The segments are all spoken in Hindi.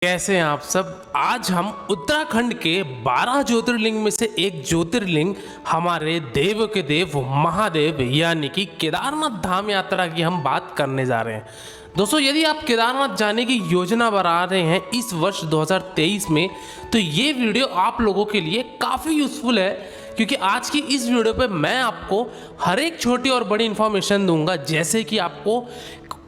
कैसे हैं आप सब। आज हम उत्तराखंड के 12 ज्योतिर्लिंग में से एक ज्योतिर्लिंग हमारे देव के देव महादेव यानी कि केदारनाथ धाम यात्रा की हम बात करने जा रहे हैं। दोस्तों, यदि आप केदारनाथ जाने की योजना बना रहे हैं इस वर्ष 2023 में, तो ये वीडियो आप लोगों के लिए काफ़ी यूज़फुल है, क्योंकि आज की इस वीडियो पे मैं आपको हर एक छोटी और बड़ी इन्फॉर्मेशन दूंगा। जैसे कि आपको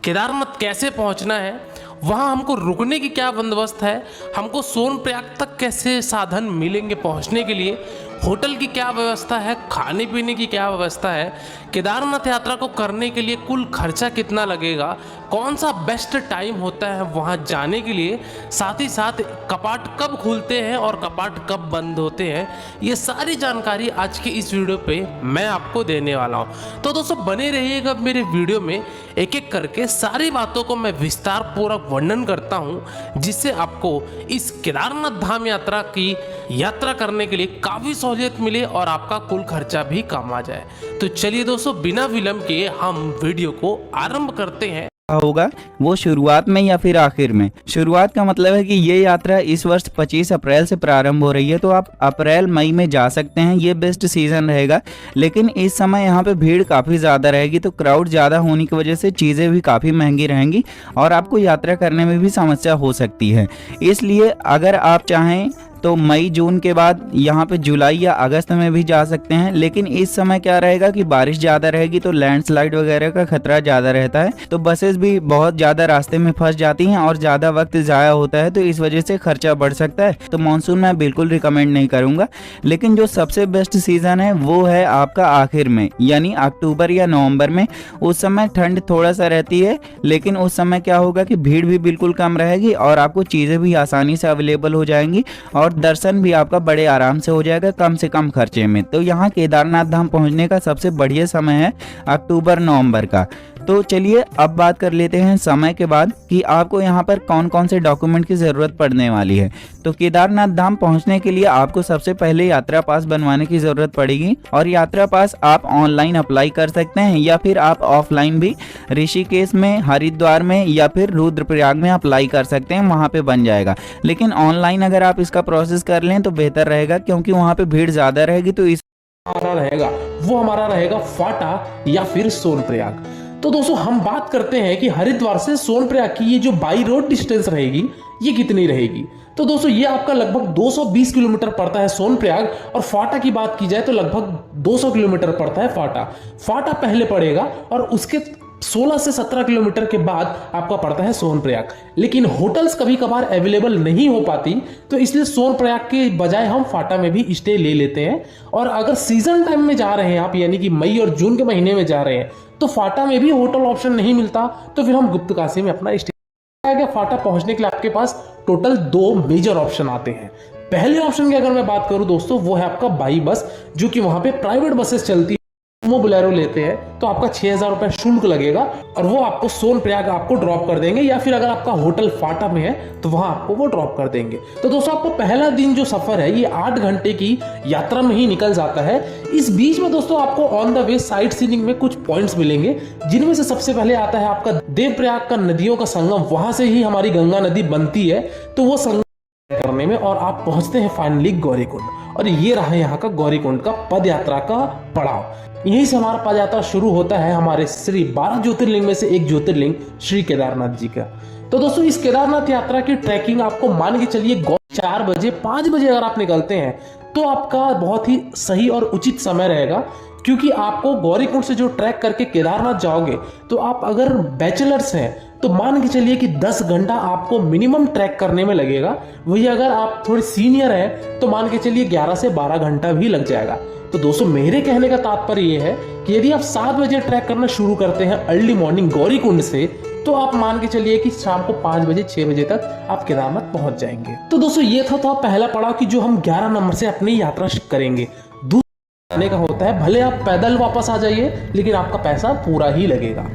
केदारनाथ कैसे पहुंचना है, वहाँ हमको रुकने की क्या बंदोबस्त है, हमको सोनप्रयाग तक कैसे साधन मिलेंगे पहुँचने के लिए, होटल की क्या व्यवस्था है, खाने पीने की क्या व्यवस्था है, केदारनाथ यात्रा को करने के लिए कुल खर्चा कितना लगेगा, कौन सा बेस्ट टाइम होता है वहाँ जाने के लिए, साथ ही साथ कपाट कब खुलते हैं और कपाट कब बंद होते हैं, ये सारी जानकारी आज के इस वीडियो पे मैं आपको देने वाला हूँ। तो दोस्तों, बने रहिएगा मेरे वीडियो में, एक एक करके सारी बातों को मैं विस्तार पूर्वक वर्णन करता हूँ, जिससे आपको इस केदारनाथ धाम यात्रा की यात्रा करने के लिए काफ़ी सहूलियत मिले और आपका कुल खर्चा भी कम आ जाए। तो चलिए दोस्तों, बिना विलंब के हम वीडियो को आरंभ करते हैं। होगा वो शुरुआत में या फिर आखिर में। शुरुआत का मतलब है कि ये यात्रा इस वर्ष 25 अप्रैल से प्रारंभ हो रही है, तो आप अप्रैल मई में जा सकते हैं, ये बेस्ट सीजन रहेगा। लेकिन इस समय यहाँ पे भीड़ काफ़ी ज़्यादा रहेगी, तो क्राउड ज़्यादा होने की वजह से चीज़ें भी काफ़ी महंगी रहेंगी और आपको यात्रा करने में भी समस्या हो सकती है। इसलिए अगर आप चाहें तो मई जून के बाद यहाँ पे जुलाई या अगस्त में भी जा सकते हैं। लेकिन इस समय क्या रहेगा कि बारिश ज़्यादा रहेगी, तो लैंडस्लाइड वगैरह का खतरा ज़्यादा रहता है, तो बसेस भी बहुत ज़्यादा रास्ते में फंस जाती हैं और ज़्यादा वक्त ज़ाया होता है, तो इस वजह से खर्चा बढ़ सकता है। तो मानसून मैं बिल्कुल रिकमेंड नहीं करूँगा। लेकिन जो सबसे बेस्ट सीज़न है वो है आपका आखिर में, यानी अक्टूबर या नवंबर में। उस समय ठंड थोड़ा सा रहती है, लेकिन उस समय क्या होगा कि भीड़ भी बिल्कुल कम रहेगी और आपको चीज़ें भी आसानी से अवेलेबल हो जाएंगी और दर्शन भी आपका बड़े आराम से हो जाएगा, कम से कम खर्चे में। तो यहाँ केदारनाथ धाम पहुँचने का सबसे बढ़िया समय है अक्टूबर नवंबर का। तो चलिए अब बात कर लेते हैं समय के बाद कि आपको यहाँ पर कौन कौन से डॉक्यूमेंट की ज़रूरत पड़ने वाली है। तो केदारनाथ धाम पहुँचने के लिए आपको सबसे पहले यात्रा पास बनवाने की ज़रूरत पड़ेगी, और यात्रा पास आप ऑनलाइन अप्लाई कर सकते हैं या फिर आप ऑफलाइन भी ऋषिकेश में, हरिद्वार में या फिर रुद्रप्रयाग में अप्लाई कर सकते हैं, वहाँ पे बन जाएगा। लेकिन ऑनलाइन अगर आप इसका प्रोसेस कर लें तो बेहतर रहेगा, क्योंकि वहाँ पे भीड़ ज़्यादा रहेगी। तो इस हमारा रहेगा फाटा या फिर सोनप्रयाग। तो दोस्तों, हम बात करते हैं कि हरिद्वार से सोनप्रयाग की ये जो बाई रोड डिस्टेंस रहेगी, ये कितनी रहेगी। तो दोस्तों, ये आपका लगभग 220 किलोमीटर पड़ता है सोनप्रयाग, और फाटा की बात की जाए तो लगभग 200 किलोमीटर पड़ता है फाटा पहले पड़ेगा, और उसके 16 से 17 किलोमीटर के बाद आपका पड़ता है सोनप्रयाग। लेकिन होटल्स कभी कभार अवेलेबल नहीं हो पाती, तो इसलिए सोनप्रयाग के बजाय हम फाटा में भी स्टे ले लेते हैं। और अगर सीजन टाइम में जा रहे हैं आप, यानी कि मई और जून के महीने में जा रहे हैं, तो फाटा में भी होटल ऑप्शन नहीं मिलता, तो फिर हम गुप्तकाशी में अपना स्टे। फाटा पहुंचने के लिए आपके पास टोटल 2 मेजर ऑप्शन आते हैं। पहले ऑप्शन की अगर मैं बात करूं दोस्तों, वो है आपका बाई बस, जो कि वहां पे प्राइवेट बसेस चलती है। बोलेरो लेते हैं तो आपका 6,000 रुपए शुल्क लगेगा, और वो आपको सोनप्रयाग आपको ड्रॉप कर देंगे, या फिर अगर आपका होटल फाटा में है तो वहां आपको वो ड्रॉप कर देंगे। तो दोस्तों, आपको पहला दिन जो सफर है ये 8 घंटे की यात्रा में ही निकल जाता है। इस बीच में दोस्तों आपको on the way sight seeing में कुछ पॉइंट्स मिलेंगे, जिनमें से सबसे पहले आता है आपका देवप्रयाग का नदियों का संगम। वहां से ही हमारी गंगा नदी बनती है, तो वो संगम करने में और आप पहुंचते हैं फाइनली गौरीकुंड। और ये रहा यहाँ का गौरीकुंड का पद यात्रा का पड़ाव। यहीं से हमारा पद यात्रा शुरू होता है हमारे श्री 12 ज्योतिर्लिंग में से एक ज्योतिर्लिंग श्री केदारनाथ जी का। तो दोस्तों, इस केदारनाथ यात्रा की ट्रैकिंग आपको मान के चलिए 4 बजे 5 बजे अगर आप निकलते हैं तो आपका बहुत ही सही और उचित समय रहेगा, क्योंकि आपको गौरीकुंड से जो ट्रैक करके केदारनाथ जाओगे, तो आप अगर बैचलर्स हैं तो मान के चलिए कि 10 घंटा आपको मिनिमम ट्रैक करने में लगेगा। वही अगर आप थोड़े सीनियर हैं तो मान के चलिए 11 से 12 घंटा भी लग जाएगा। तो दोस्तों, मेरे कहने का तात्पर्य ये है कि यदि आप 7 बजे ट्रैक करना शुरू करते हैं अर्ली मॉर्निंग गौरीकुंड से, तो आप मान के चलिए कि शाम को 5 बजे 6 बजे तक आप केदारनाथ पहुंच जाएंगे। तो दोस्तों, ये था तो पहला पड़ाव कि जो हम 11 नंबर से अपनी यात्रा करेंगे। दूसरा का होता है, भले आप पैदल वापस आ जाइए, लेकिन आपका पैसा पूरा ही लगेगा।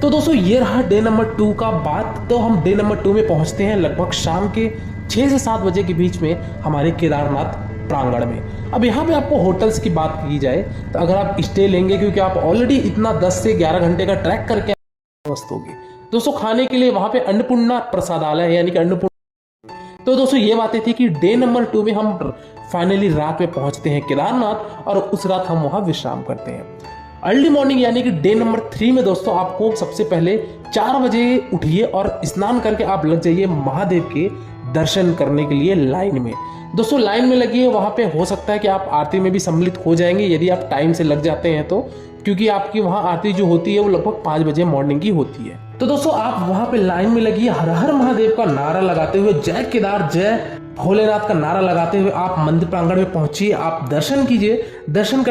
तो दोस्तों, ये रहा डे नंबर 2 का बात। तो हम डे नंबर 2 में पहुंचते हैं लगभग शाम के 6 से 7 बजे के बीच में हमारे केदारनाथ प्रांगण में। अब यहाँ पे आपको होटल्स की बात की जाए तो अगर आप स्टे लेंगे, क्योंकि आप ऑलरेडी इतना 10 से 11 घंटे का ट्रैक करके मस्त होगी। दोस्तों, खाने के लिए वहाँ पे अन्नपूर्णा प्रसादालय यानी कि अन्नपूर्णा तो दोस्तों ये बातें थी कि डे नंबर 2 में हम फाइनली रात में पहुंचते हैं केदारनाथ और उस रात हम वहां विश्राम करते हैं। अर्ली मॉर्निंग यानी कि डे नंबर 3 में दोस्तों आपको सबसे पहले 4 बजे उठिए और स्नान करके आप लग जाइए महादेव के दर्शन करने के लिए लाइन में। दोस्तों लाइन में लगिए, वहां पे हो सकता है कि आप आरती में भी सम्मिलित हो जाएंगे यदि आप टाइम से लग जाते हैं तो, क्योंकि आपकी वहां आरती जो होती है वो लगभग 5 बजे मॉर्निंग की होती है। तो दोस्तों आप वहां पे लाइन में लगिए, हर हर महादेव का नारा लगाते हुए, जय केदार जय भोलेनाथ का नारा लगाते हुए आप मंदिर प्रांगण में पहुंचिए, आप दर्शन कीजिए। दर्शन